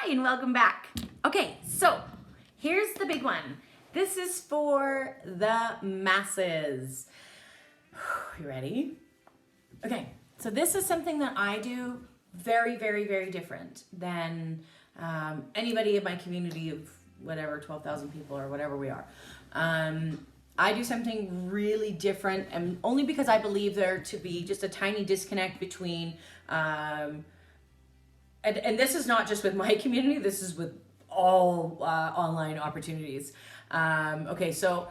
Hi and welcome back. Okay, so here's the big one. This is for the masses. You ready? Okay, so this is something that I do very, very, very different than anybody in my community of whatever, 12,000 people or whatever we are. I do something really different, and only because I believe there to be just a tiny disconnect between and this is not just with my community, this is with all online opportunities. Okay, so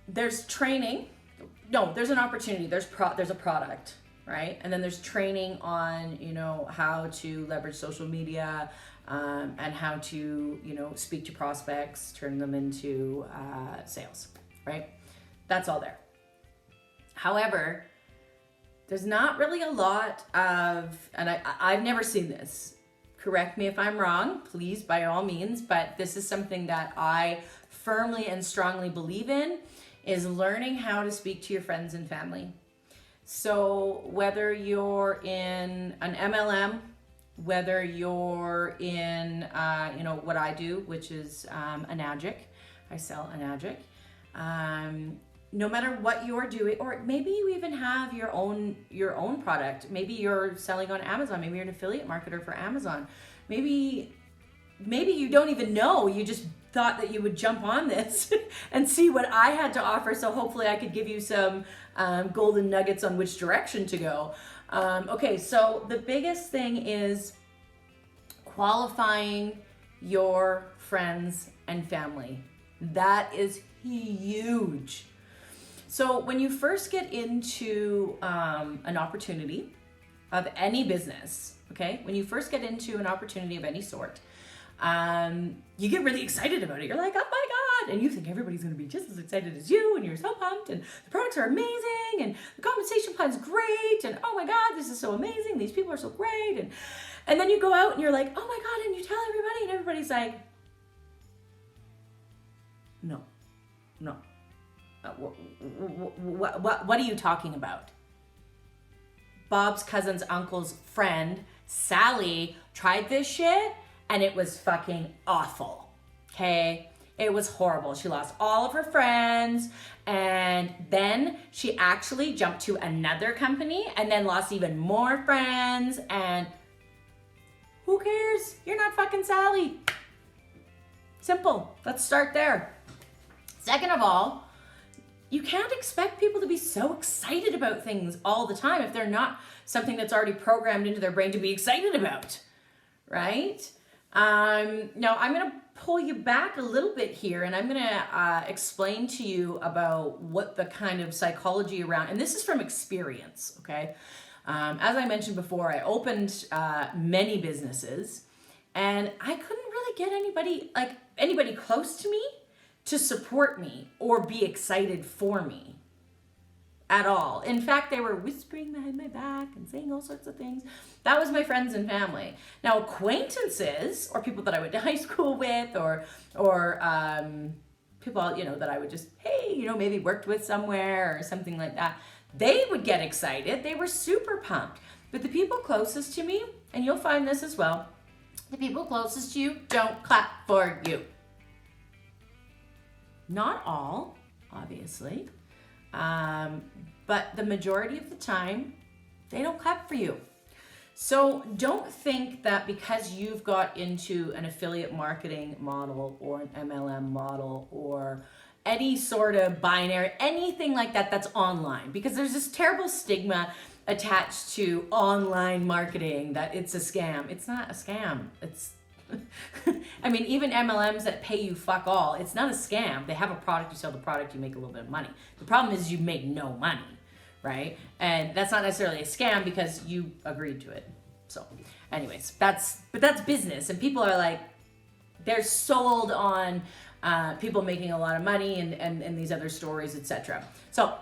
there's training. No, there's an opportunity. There's a product, right? And then there's training on, how to leverage social media and how to, speak to prospects, turn them into sales, right? That's all there. However, there's not really a lot of, and I've never seen this. Correct me if I'm wrong, please, by all means, but this is something that I firmly and strongly believe in, is learning how to speak to your friends and family. So whether you're in an MLM, whether you're in, what I do, which is Enagic, I sell Enagic. No matter what you're doing, or maybe you even have your own product. Maybe you're selling on Amazon. Maybe you're an affiliate marketer for Amazon. Maybe you don't even know. You just thought that you would jump on this and see what I had to offer. So hopefully I could give you some golden nuggets on which direction to go. Okay, so the biggest thing is qualifying your friends and family. That is huge. So when you first get into an opportunity of any business, okay, when you first get into an opportunity of any sort, you get really excited about it. You're like, oh my God, and you think everybody's gonna be just as excited as you, and you're so pumped, and the products are amazing, and the compensation plan's great, and oh my God, this is so amazing, these people are so great, and then you go out and you're like, oh my God, and you tell everybody, and everybody's like, no. What are you talking about? Bob's cousin's uncle's friend, Sally, tried this shit and it was fucking awful. Okay? It was horrible. She lost all of her friends, and then she actually jumped to another company and then lost even more friends, and who cares? You're not fucking Sally. Simple. Let's start there. Second of all, you can't expect people to be so excited about things all the time if they're not something that's already programmed into their brain to be excited about, right? Now, I'm going to pull you back a little bit here, and I'm going to explain to you about what the kind of psychology around, and this is from experience, okay? As I mentioned before, I opened many businesses, and I couldn't really get anybody close to me to support me or be excited for me at all. In fact, they were whispering behind my back and saying all sorts of things. That was my friends and family. Now, acquaintances, or people that I went to high school with, or people, that I would just, hey, maybe worked with somewhere or something like that, they would get excited. They were super pumped. But the people closest to me, and you'll find this as well, the people closest to you don't clap for you. Not all, obviously, but the majority of the time, they don't clap for you. So don't think that because you've got into an affiliate marketing model or an MLM model or any sort of binary, anything like that that's online, because there's this terrible stigma attached to online marketing that it's a scam. It's not a scam. I mean, even MLMs that pay you fuck all, it's not a scam. They have a product, you sell the product, you make a little bit of money. The problem is you make no money, right? And that's not necessarily a scam because you agreed to it. So anyways, that's business, and people are like, they're sold on people making a lot of money and these other stories, etc. So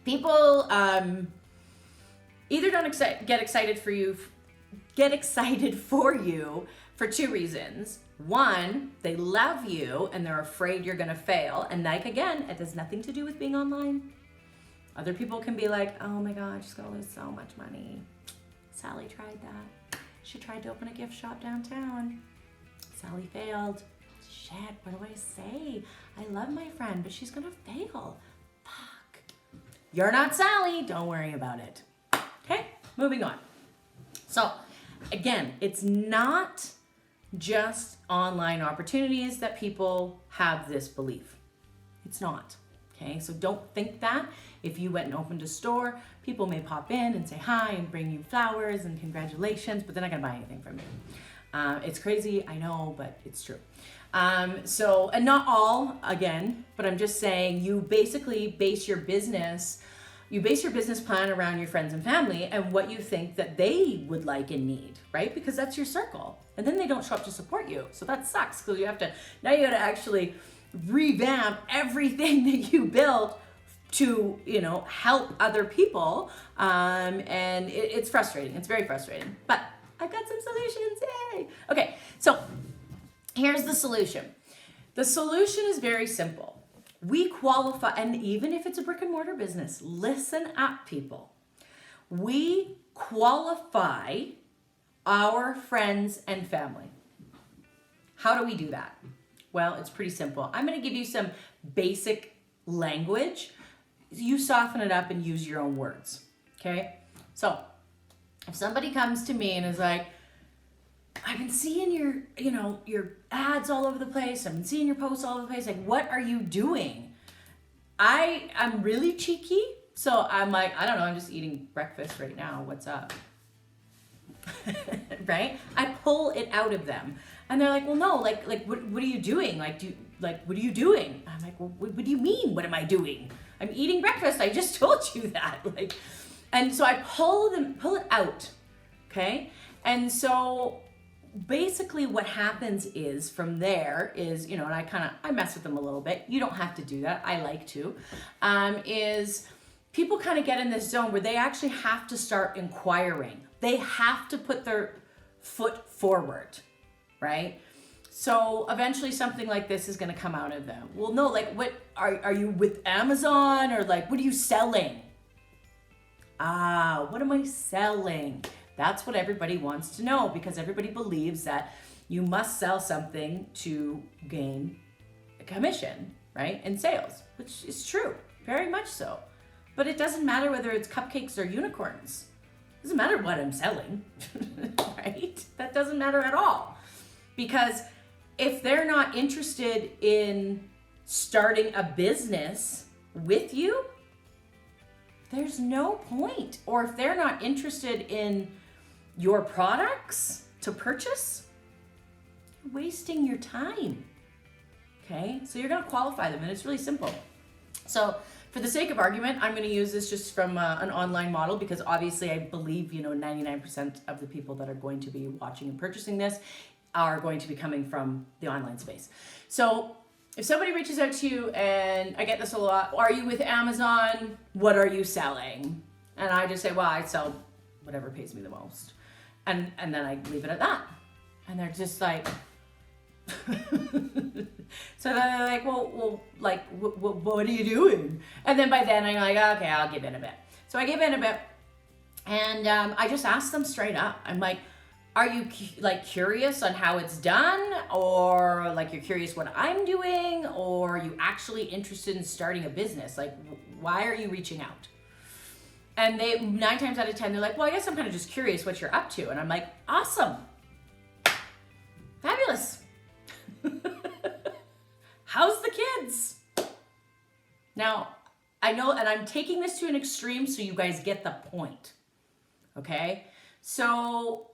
people either don't get excited for you for two reasons. One, they love you and they're afraid you're gonna fail. And again, it has nothing to do with being online. Other people can be like, oh my God, she's gonna lose so much money. Sally tried that. She tried to open a gift shop downtown. Sally failed. Shit, what do I say? I love my friend, but she's gonna fail. Fuck. You're not Sally. Don't worry about it. Okay, moving on. So, again, it's not just online opportunities that people have this belief. It's not. Okay, so don't think that. If you went and opened a store, people may pop in and say hi and bring you flowers and congratulations, but they're not gonna buy anything from you. It's crazy, I know, but it's true. And not all, again, but I'm just saying you basically base your business plan around your friends and family and what you think that they would like and need, right? Because that's your circle. And then they don't show up to support you. So that sucks because you gotta actually revamp everything that you built to, help other people. And it's frustrating. It's very frustrating. But I've got some solutions. Yay! Okay, so here's the solution. The solution is very simple. We qualify, and even if it's a brick and mortar business, listen up, people. We qualify our friends and family. How do we do that? Well, it's pretty simple. I'm going to give you some basic language. You soften it up and use your own words. Okay? So, if somebody comes to me and is like, I've been seeing your ads all over the place. I've been seeing your posts all over the place. Like, what are you doing? I'm really cheeky. So I'm like, I don't know. I'm just eating breakfast right now. What's up? Right? I pull it out of them. And they're like, well, no, like, what are you doing? What are you doing? I'm like, well, what do you mean? What am I doing? I'm eating breakfast. I just told you that. And so I pull it out. Okay. And so basically what happens is from there is, and I mess with them a little bit. You don't have to do that. I like to, is people kind of get in this zone where they actually have to start inquiring. They have to put their foot forward, right? So eventually something like this is going to come out of them. Well, no, what are you with Amazon or what are you selling? What am I selling? That's what everybody wants to know because everybody believes that you must sell something to gain a commission, right? And sales, which is true, very much so. But it doesn't matter whether it's cupcakes or unicorns. It doesn't matter what I'm selling, right? That doesn't matter at all. Because if they're not interested in starting a business with you, there's no point. Or if they're not interested in your products to purchase, you're wasting your time. Okay, so you're gonna qualify them and it's really simple. So for the sake of argument, I'm gonna use this just from an online model because obviously I believe 99% of the people that are going to be watching and purchasing this are going to be coming from the online space. So if somebody reaches out to you, and I get this a lot, are you with Amazon? What are you selling? And I just say, well, I sell whatever pays me the most. And then I leave it at that. And they're just like, so then they're like, well, what are you doing? And then by then I'm like, okay, I'll give in a bit. So I give in a bit, and I just ask them straight up. I'm like, are you curious on how it's done, or you're curious what I'm doing, or are you actually interested in starting a business? Why are you reaching out? And they 9 times out of 10, they're like, well, I guess I'm kind of just curious what you're up to. And I'm like, awesome. Fabulous. How's the kids? Now, I know, and I'm taking this to an extreme so you guys get the point. Okay? So,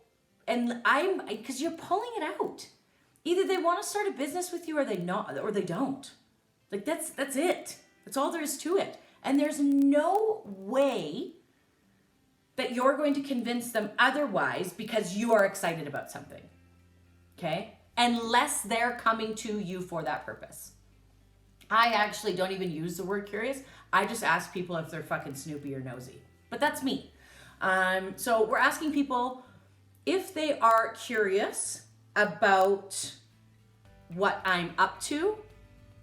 and because you're pulling it out. Either they want to start a business with you or they don't. That's it. That's all there is to it. And there's no way that you're going to convince them otherwise because you are excited about something. Okay? Unless they're coming to you for that purpose. I actually don't even use the word curious. I just ask people if they're fucking snoopy or nosy. But that's me. So we're asking people if they are curious about what I'm up to,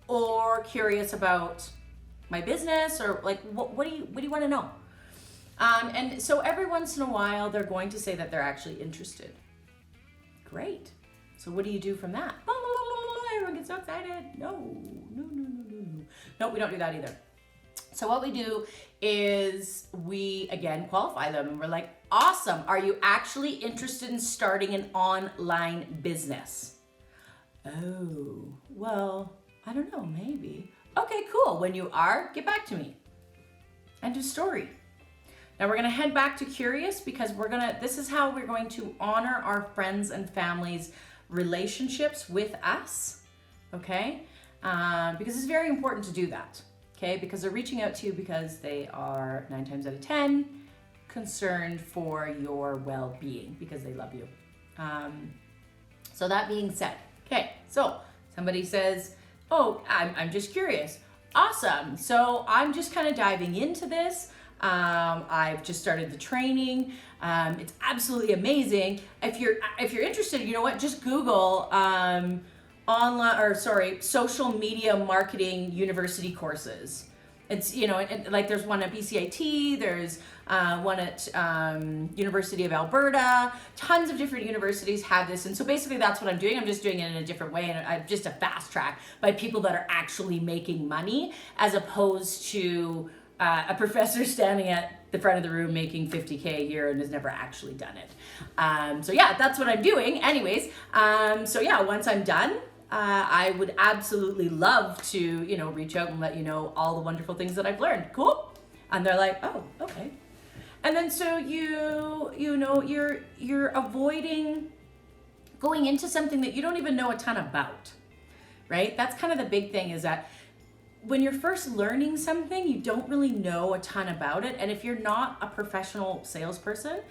or curious about my business, or what do you want to know? And so every once in a while they're going to say that they're actually interested. Great. So what do you do from that? Everyone gets so excited. No. No, we don't do that either. So what we do is we, again, qualify them. And we're like, awesome. Are you actually interested in starting an online business? Oh, well, I don't know, maybe. Okay, cool. When you are, get back to me. End of story. Now we're gonna head back to Curious because this is how we're going to honor our friends and families' relationships with us, okay? Because it's very important to do that, okay? Because they're reaching out to you because they are 9 times out of 10 concerned for your well-being because they love you. So that being said, okay, so somebody says, oh, I'm just curious. Awesome. So I'm just kind of diving into this. I've just started the training. It's absolutely amazing. If you're interested, you know what? Just Google social media marketing university courses. It's, like there's one at BCIT, there's one at University of Alberta. Tons of different universities have this. And so basically that's what I'm doing. I'm just doing it in a different way. And I'm just a fast track by people that are actually making money as opposed to a professor standing at the front of the room making $50K a year and has never actually done it. So yeah, that's what I'm doing. Anyways, so yeah, once I'm done, I would absolutely love to, reach out and let you know all the wonderful things that I've learned. Cool? And they're like, oh, okay. And then so you're avoiding going into something that you don't even know a ton about, right? That's kind of the big thing is that when you're first learning something, you don't really know a ton about it. And if you're not a professional salesperson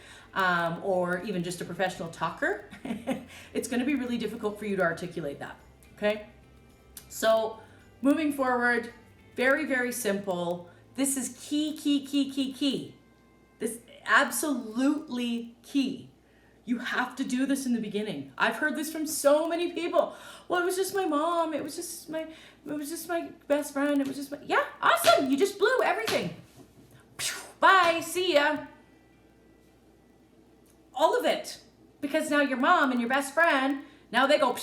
or even just a professional talker, it's going to be really difficult for you to articulate that. Okay? So moving forward, very, very simple. This is key. This absolutely key. You have to do this in the beginning. I've heard this from so many people. Well, it was just my mom. It was just my best friend. Yeah, awesome. You just blew everything. Bye, see ya. All of it. Because now your mom and your best friend, now they go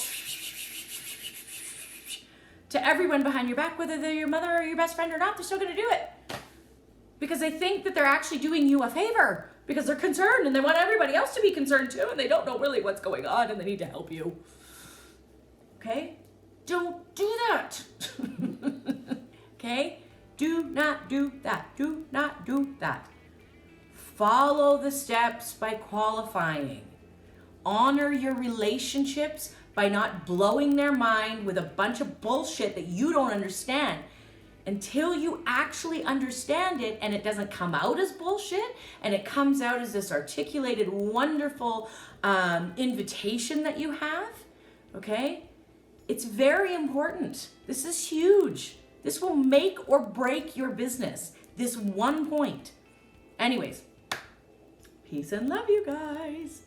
to everyone behind your back, whether they're your mother or your best friend or not, they're still gonna do it. Because they think that they're actually doing you a favor because they're concerned and they want everybody else to be concerned too and they don't know really what's going on and they need to help you. Okay? Don't do that. Okay? Do not do that. Do not do that. Follow the steps by qualifying. Honor your relationships by not blowing their mind with a bunch of bullshit that you don't understand. Until you actually understand it and it doesn't come out as bullshit and it comes out as this articulated, wonderful invitation that you have, okay? It's very important. This is huge. This will make or break your business. This one point. Anyways, peace and love, you guys.